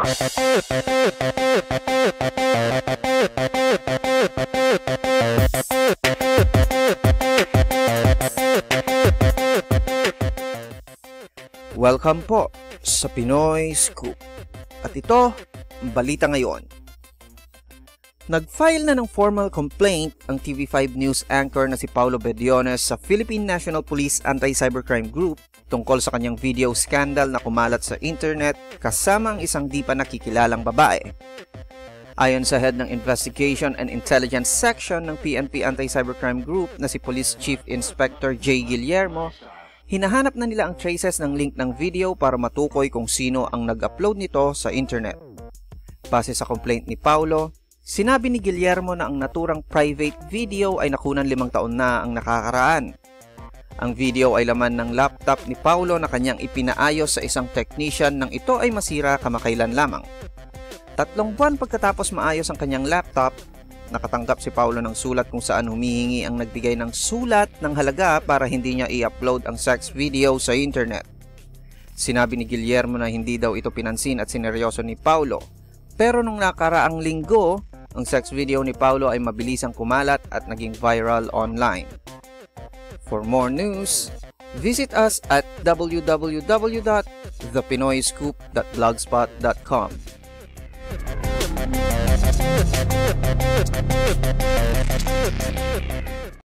Welcome po sa Pinoy Scoop. At ito, ang balita ngayon. Nag-file na ng formal complaint ang TV5 News anchor na si Paulo Bediones sa Philippine National Police Anti-Cybercrime Group tungkol sa kanyang video scandal na kumalat sa internet kasama ang isang di pa nakikilalang babae. Ayon sa head ng Investigation and Intelligence Section ng PNP Anti-Cybercrime Group na si Police Chief Inspector J. Guillermo, hinahanap na nila ang traces ng link ng video para matukoy kung sino ang nag-upload nito sa internet. Base sa complaint ni Paulo, sinabi ni Guillermo na ang naturang private video ay nakunan 5 taon na ang nakakaraan. Ang video ay laman ng laptop ni Paulo na kanyang ipinaayos sa isang technician nang ito ay masira kamakailan lamang. 3 buwan pagkatapos maayos ang kanyang laptop, nakatanggap si Paulo ng sulat kung saan humihingi ang nagbigay ng sulat ng halaga para hindi niya i-upload ang sex video sa internet. Sinabi ni Guillermo na hindi daw ito pinansin at sineryoso ni Paulo, pero nung nakaraang linggo, ang sex video ni Paulo ay mabilisang kumalat at naging viral online. For more news, visit us at www.thepinoyscoop.blogspot.com.